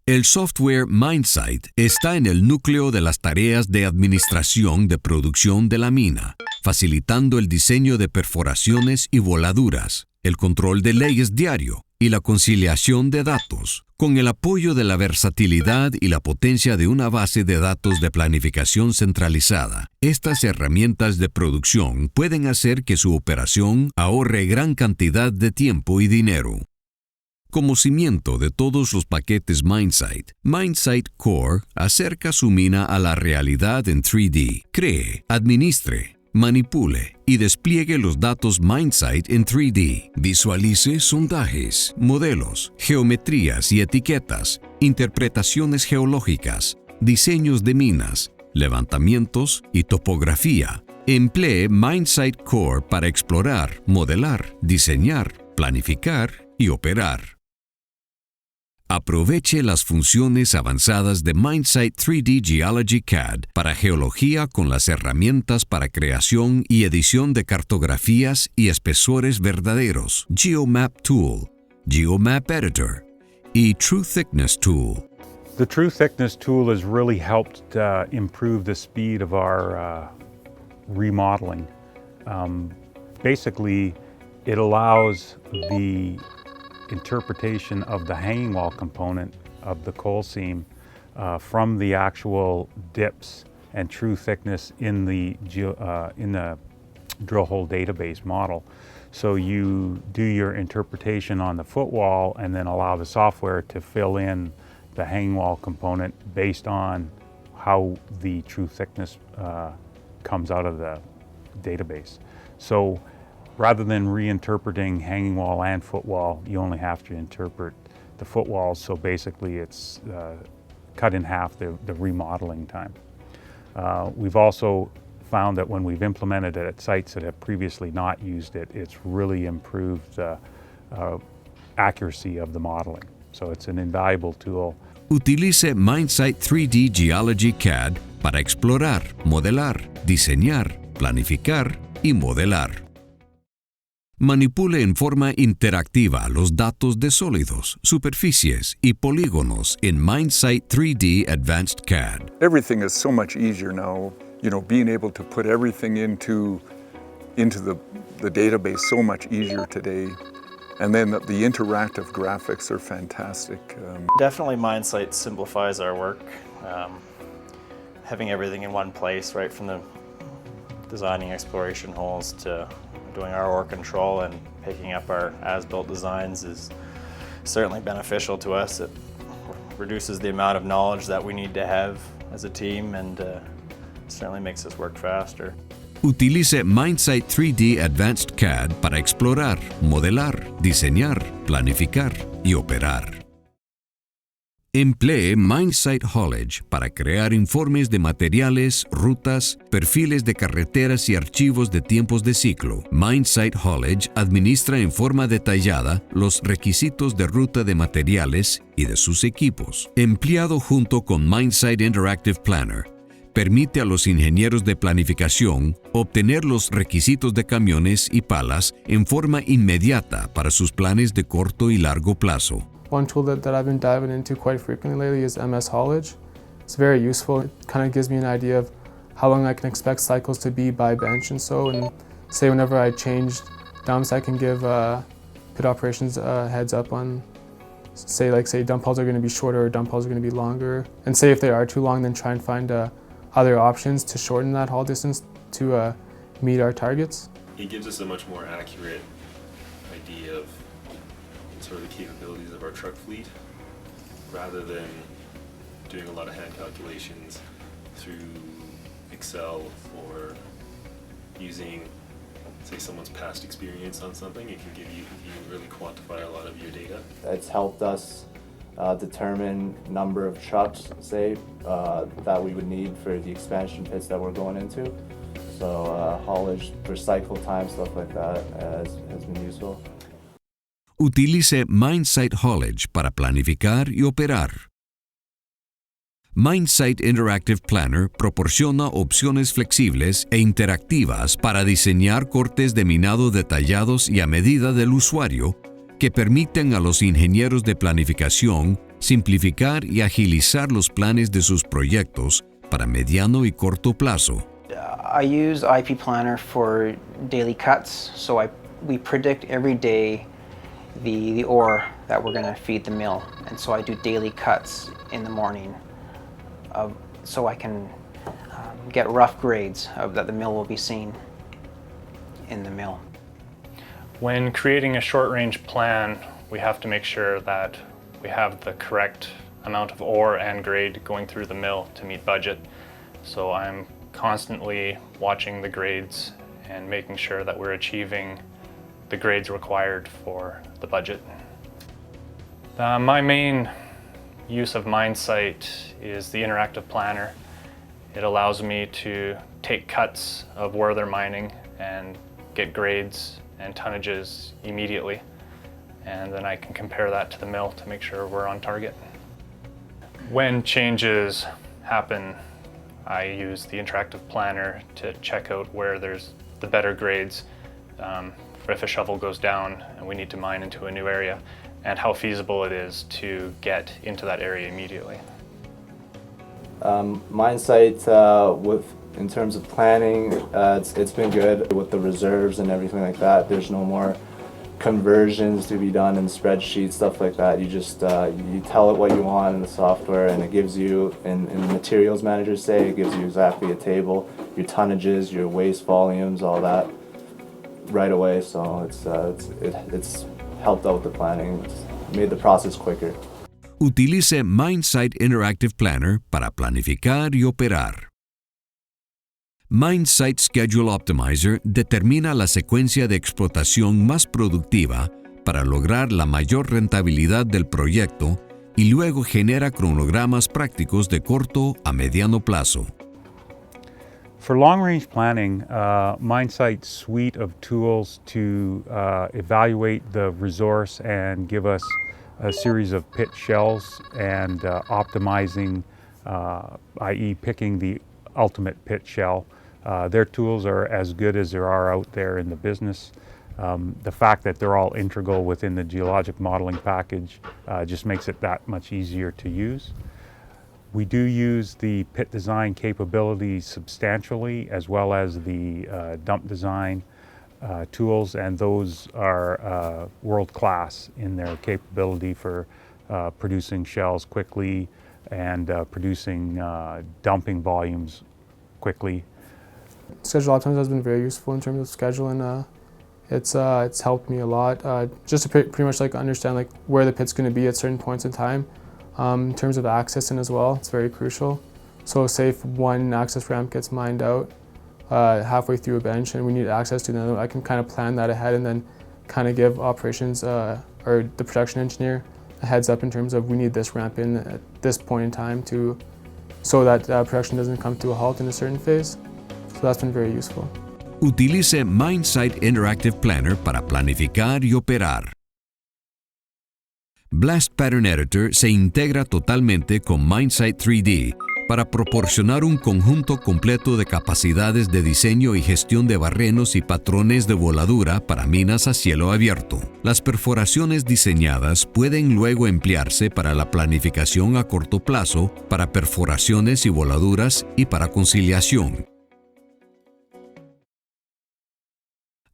El software MineSight está en el núcleo de las tareas de administración de producción de la mina, facilitando el diseño de perforaciones y voladuras, el control de leyes diario y la conciliación de datos. Con el apoyo de la versatilidad y la potencia de una base de datos de planificación centralizada, estas herramientas de producción pueden hacer que su operación ahorre gran cantidad de tiempo y dinero. Como cimiento de todos los paquetes MineSight, MineSight Core acerca su mina a la realidad en 3D. Cree, administre, manipule y despliegue los datos MineSight en 3D. Visualice sondajes, modelos, geometrías y etiquetas, interpretaciones geológicas, diseños de minas, levantamientos y topografía. Emplee MineSight Core para explorar, modelar, diseñar, planificar y operar. Aproveche las funciones avanzadas de MineSight 3D Geology CAD para geología con las herramientas para creación y edición de cartografías y espesores verdaderos, GeoMap Tool, GeoMap Editor y True Thickness Tool. The True Thickness Tool has really helped improve the speed of our remodeling. Basically, it allows the interpretation of the hanging wall component of the coal seam from the actual dips and true thickness in the drill hole database model. So you do your interpretation on the footwall and then allow the software to fill in the hanging wall component based on how the true thickness comes out of the database. So rather than reinterpreting hanging wall and footwall, you only have to interpret the footwall, so basically it's cut in half the remodeling time. We've also found that when we've implemented it at sites that have previously not used it, it's really improved the accuracy of the modeling. So it's an invaluable tool. Utilice MineSight 3D Geology CAD para explorar, modelar, diseñar, planificar y modelar. Manipule en forma interactiva los datos de sólidos, superficies y polígonos en MineSight 3D Advanced CAD. Everything is so much easier now, being able to put everything into the database so much easier today. And then the interactive graphics are fantastic. Definitely MineSight simplifies our work. Having everything in one place, right from the designing exploration holes to doing our ore control and picking up our as-built designs is certainly beneficial to us. It reduces the amount of knowledge that we need to have as a team and certainly makes us work faster. Utilice MineSight 3D Advanced CAD para explorar, modelar, diseñar, planificar y operar. Emplee MineSight Haulage para crear informes de materiales, rutas, perfiles de carreteras y archivos de tiempos de ciclo. MineSight Haulage administra en forma detallada los requisitos de ruta de materiales y de sus equipos. Empleado junto con MineSight Interactive Planner, permite a los ingenieros de planificación obtener los requisitos de camiones y palas en forma inmediata para sus planes de corto y largo plazo. One tool that I've been diving into quite frequently lately is MS Haulage. It's very useful. It kind of gives me an idea of how long I can expect cycles to be by bench and so, and say whenever I change dumps, I can give pit operations a heads up on say dump holes are going to be shorter or dump holes are going to be longer. And say if they are too long, then try and find other options to shorten that haul distance to meet our targets. It gives us a much more accurate idea of sort of the capabilities of our truck fleet, rather than doing a lot of hand calculations through Excel or using, say, someone's past experience on something. It can really quantify a lot of your data. It's helped us determine number of trucks, say, that we would need for the expansion pits that we're going into. So haulage for cycle time, stuff like that has been useful. Utilice MineSight Haulage para planificar y operar. MineSight Interactive Planner proporciona opciones flexibles e interactivas para diseñar cortes de minado detallados y a medida del usuario, que permiten a los ingenieros de planificación simplificar y agilizar los planes de sus proyectos para mediano y corto plazo. I use IP Planner for daily cuts, so we predict every day the ore that we're going to feed the mill, and so I do daily cuts in the morning so I can get rough grades that the mill will be seeing in the mill. When creating a short-range plan, we have to make sure that we have the correct amount of ore and grade going through the mill to meet budget. So I'm constantly watching the grades and making sure that we're achieving the grades required for the budget. My main use of MineSight is the interactive planner. It allows me to take cuts of where they're mining and get grades and tonnages immediately. And then I can compare that to the mill to make sure we're on target. When changes happen, I use the interactive planner to check out where there's the better grades, if a shovel goes down and we need to mine into a new area, and how feasible it is to get into that area immediately. MineSight, in terms of planning, it's been good with the reserves and everything like that. There's no more conversions to be done in spreadsheets, stuff like that. You just you tell it what you want in the software, and it gives you, in the materials manager it gives you exactly a table, your tonnages, your waste volumes, all that right away. So it's helped out with the planning. It's made the process quicker. Utilice MineSight Interactive Planner para planificar y operar. MineSight Schedule Optimizer determina la secuencia de explotación más productiva para lograr la mayor rentabilidad del proyecto y luego genera cronogramas prácticos de corto a mediano plazo. For long-range planning, MineSight's suite of tools to evaluate the resource and give us a series of pit shells and optimizing, i.e. picking the ultimate pit shell. Their tools are as good as there are out there in the business. The fact that they're all integral within the geologic modeling package just makes it that much easier to use. We do use the pit design capabilities substantially, as well as the dump design tools, and those are world-class in their capability for producing shells quickly and producing dumping volumes quickly. Schedule Optimizer has been very useful in terms of scheduling. It's helped me a lot, just to pretty much understand where the pit's going to be at certain points in time. In terms of accessing as well, it's very crucial. So say if one access ramp gets mined out halfway through a bench and we need access to another, I can kind of plan that ahead and then kind of give operations or the production engineer a heads up in terms of we need this ramp in at this point in time so that production doesn't come to a halt in a certain phase. So that's been very useful. Utilice MineSight Interactive Planner para planificar y operar. Blast Pattern Editor se integra totalmente con MineSight 3D para proporcionar un conjunto completo de capacidades de diseño y gestión de barrenos y patrones de voladura para minas a cielo abierto. Las perforaciones diseñadas pueden luego emplearse para la planificación a corto plazo, para perforaciones y voladuras y para conciliación.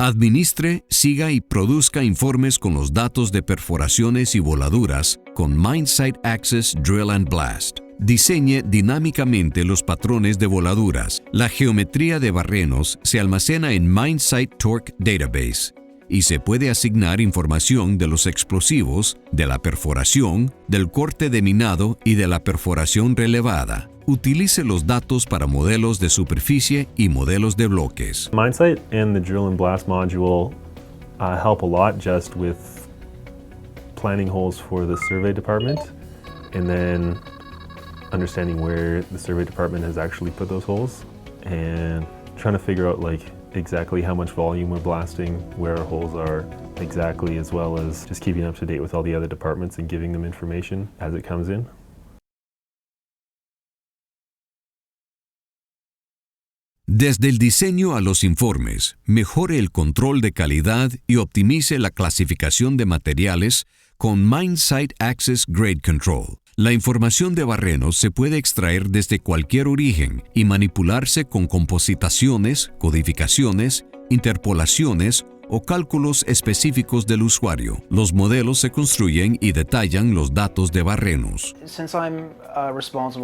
Administre, siga y produzca informes con los datos de perforaciones y voladuras con MineSight Access Drill and Blast. Diseñe dinámicamente los patrones de voladuras. La geometría de barrenos se almacena en MineSight Torque Database y se puede asignar información de los explosivos, de la perforación, del corte de minado y de la perforación relevada. Utilice los datos para modelos de superficie y modelos de bloques. MineSight and the Drill and Blast module help a lot just with planning holes for the survey department and then understanding where the survey department has actually put those holes and trying to figure out exactly how much volume we're blasting, where our holes are exactly, as well as just keeping up to date with all the other departments and giving them information as it comes in. Desde el diseño a los informes, mejore el control de calidad y optimice la clasificación de materiales con MineSight Access Grade Control. La información de barrenos se puede extraer desde cualquier origen y manipularse con compositaciones, codificaciones, interpolaciones o cálculos específicos del usuario. Los modelos se construyen y detallan los datos de barrenos. Since I'm responsible